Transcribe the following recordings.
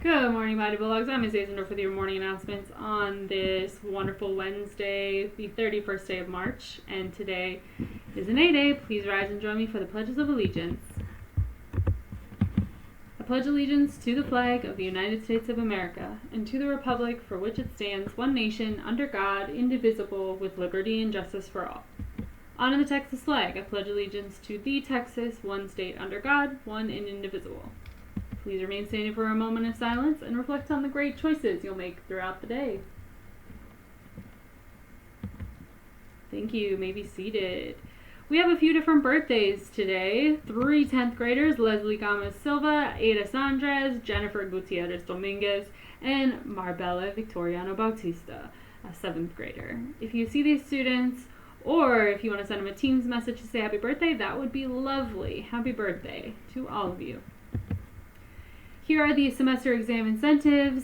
Good morning, Mighty Bulldogs. I'm Ms. Azendorf with your morning announcements on this wonderful Wednesday, the 31st day of March. And today is an A-Day. Please rise and join me for the Pledges of Allegiance. I pledge allegiance to the flag of the United States of America and to the republic for which it stands, one nation, under God, indivisible, with liberty and justice for all. On the Texas flag, I pledge allegiance to the Texas, one state under God, one and indivisible. Please remain standing for a moment of silence and reflect on the great choices you'll make throughout the day. Thank you. You may be seated. We have a few different birthdays today. 3 10th graders, Leslie Gomez Silva, Ada Sandres, Jennifer Gutierrez Dominguez, and Marbella Victoriano Bautista, a 7th grader. If you see these students, or if you want to send them a Teams message to say happy birthday, that would be lovely. Happy birthday to all of you. Here are the semester exam incentives.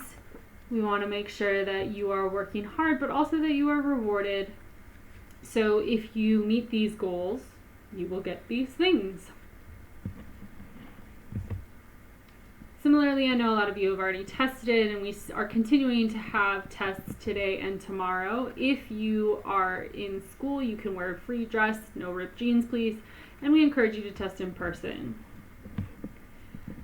We want to make sure that you are working hard, but also that you are rewarded. So if you meet these goals, you will get these things. Similarly, I know a lot of you have already tested, and we are continuing to have tests today and tomorrow. If you are in school, you can wear a free dress, no ripped jeans, please, and we encourage you to test in person.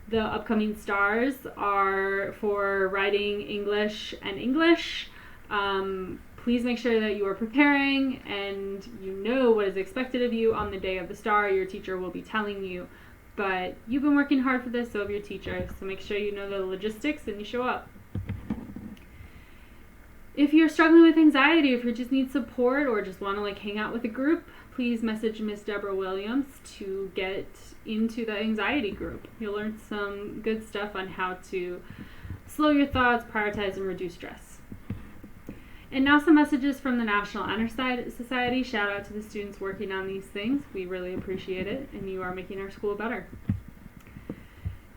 The upcoming stars are for writing English and English. Please make sure that you are preparing and you know what is expected of you on the day of the star. Your teacher will be telling you, but you've been working hard for this, so have your teacher. So make sure you know the logistics and you show up. If you're struggling with anxiety, if you just need support or just want to hang out with a group, please message Miss Deborah Williams to get into the anxiety group. You'll learn some good stuff on how to slow your thoughts, prioritize, and reduce stress. And now some messages from the National Honor Society. Shout out to the students working on these things. We really appreciate it, and you are making our school better.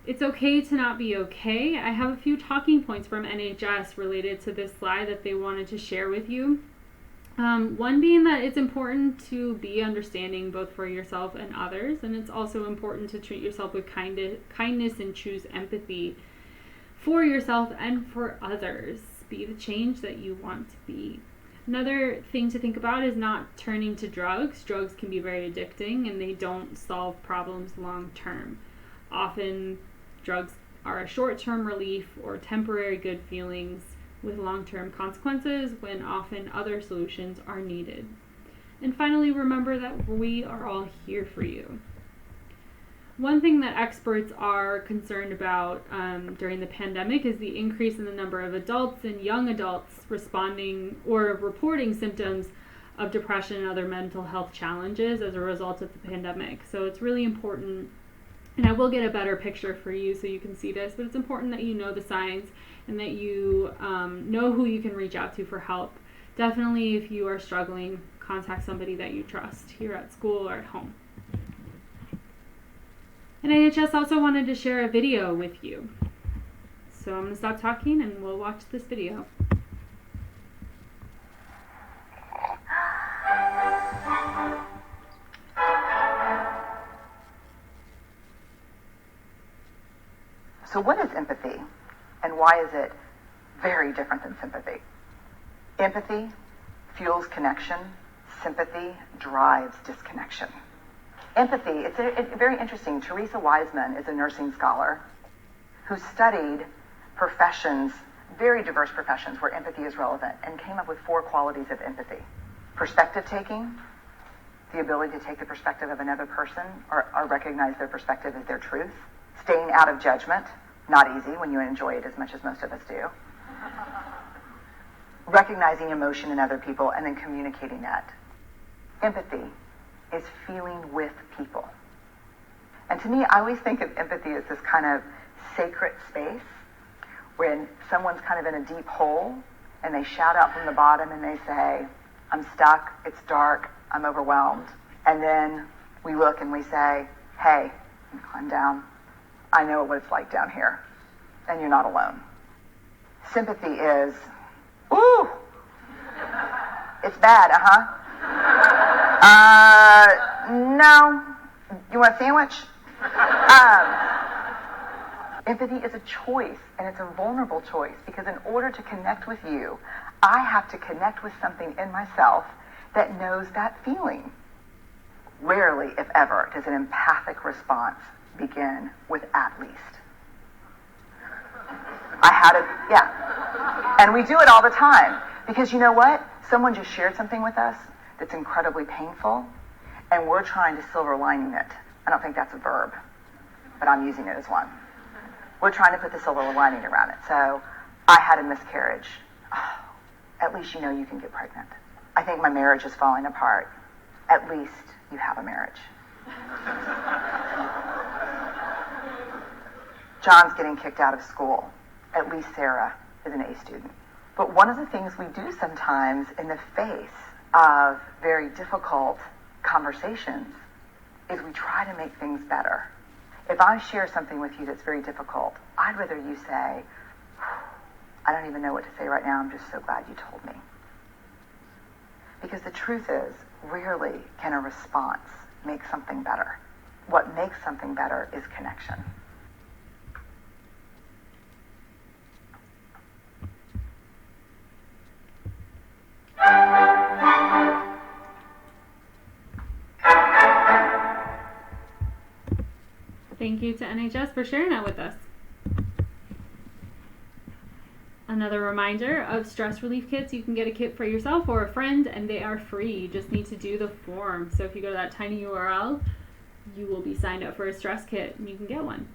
It's okay to not be okay. I have a few talking points from NHS related to this slide that they wanted to share with you. One being that it's important to be understanding both for yourself and others, and it's also important to treat yourself with kindness and choose empathy for yourself and for others. Be the change that you want to be. Another thing to think about is not turning to drugs. Drugs can be very addicting and they don't solve problems long term. Often drugs are a short-term relief or temporary good feelings with long-term consequences when often other solutions are needed. And finally, remember that we are all here for you. One thing that experts are concerned about during the pandemic is the increase in the number of adults and young adults responding or reporting symptoms of depression and other mental health challenges as a result of the pandemic. So it's really important, and I will get a better picture for you so you can see this, but it's important that you know the signs and that you know who you can reach out to for help. Definitely, if you are struggling, contact somebody that you trust here at school or at home. And NHS also wanted to share a video with you. So I'm going to stop talking and we'll watch this video. So what is empathy, and why is it very different than sympathy? Empathy fuels connection. Sympathy drives disconnection. Empathy, it's very interesting. Teresa Wiseman is a nursing scholar who studied professions, very diverse professions where empathy is relevant, and came up with 4 qualities of empathy. Perspective taking, the ability to take the perspective of another person or recognize their perspective as their truth. Staying out of judgment, not easy when you enjoy it as much as most of us do. Recognizing emotion in other people and then communicating that. Empathy is feeling with people. And to me, I always think of empathy as this kind of sacred space when someone's kind of in a deep hole and they shout out from the bottom and they say, I'm stuck, it's dark, I'm overwhelmed. And then we look and we say, hey, climb down. I know what it's like down here, and you're not alone. Sympathy is, ooh, it's bad, No, you want a sandwich? Empathy is a choice, and it's a vulnerable choice, because in order to connect with you, I have to connect with something in myself that knows that feeling. Rarely, if ever, does an empathic response begin with "at least." I had it, yeah. And we do it all the time, because you know what? Someone just shared something with us that's incredibly painful, and we're trying to silver lining it. I don't think that's a verb, but I'm using it as one. We're trying to put the silver lining around it. So, I had a miscarriage. Oh, at least you know you can get pregnant. I think my marriage is falling apart. At least you have a marriage. John's getting kicked out of school. At least Sarah is an A student. But one of the things we do sometimes in the face of very difficult conversations is we try to make things better. If I share something with you that's very difficult, I'd rather you say, "I don't even know what to say right now. I'm just so glad you told me." Because the truth is, rarely can a response make something better. What makes something better is connection. Thank you to NHS for sharing that with us. Another reminder of stress relief kits. You can get a kit for yourself or a friend, and they are free. You just need to do the form. So if you go to that tiny URL, you will be signed up for a stress kit, and you can get one.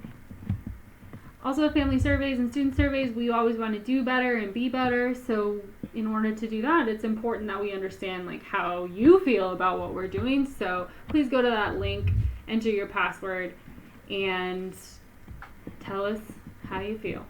Also, family surveys and student surveys, we always want to do better and be better. So in order to do that, it's important that we understand how you feel about what we're doing. So please go to that link, enter your password, and tell us how you feel.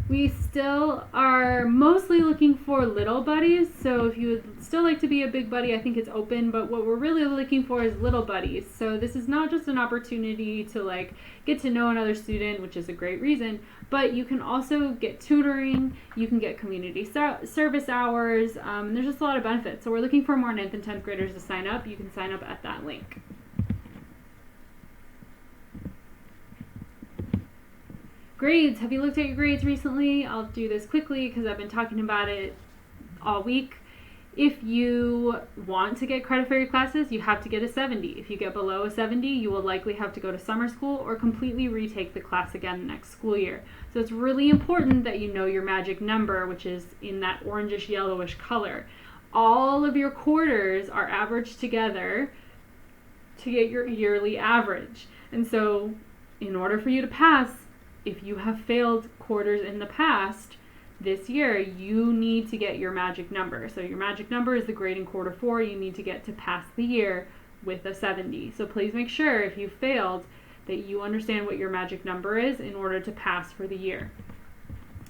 We still are mostly looking for little buddies, so if you would still like to be a big buddy, I think it's open, but what we're really looking for is little buddies. So this is not just an opportunity to get to know another student, which is a great reason, but you can also get tutoring, you can get community service hours, there's just a lot of benefits. So we're looking for more 9th and 10th graders to sign up. You can sign up at that link. Grades. Have you looked at your grades recently? I'll do this quickly because I've been talking about it all week. If you want to get credit for your classes, you have to get a 70. If you get below a 70, you will likely have to go to summer school or completely retake the class again next school year. So it's really important that you know your magic number, which is in that orangish yellowish color. All of your quarters are averaged together to get your yearly average. And so in order for you to pass, if you have failed quarters in the past, this year, you need to get your magic number. So your magic number is the grade in quarter 4. You need to get to pass the year with a 70. So please make sure if you failed that you understand what your magic number is in order to pass for the year.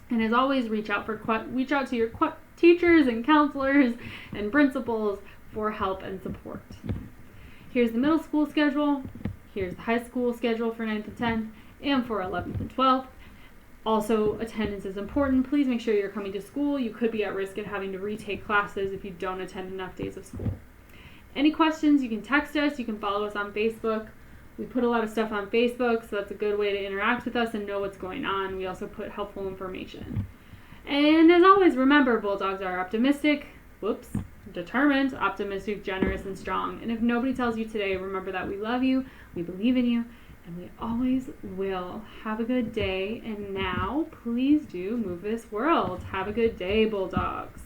And as always, reach out to your teachers and counselors and principals for help and support. Here's the middle school schedule. Here's the high school schedule for 9th and 10th. And for 11th and 12th. Also, attendance is important. Please make sure you're coming to school. You could be at risk of having to retake classes if you don't attend enough days of school. Any questions, you can text us. You can follow us on Facebook. We put a lot of stuff on Facebook, so that's a good way to interact with us and know what's going on. We also put helpful information. And as always, remember, Bulldogs are determined, optimistic, generous, and strong. And if nobody tells you today, remember that we love you, we believe in you, and we always will. Have a good day. And now, please do move this world. Have a good day, Bulldogs.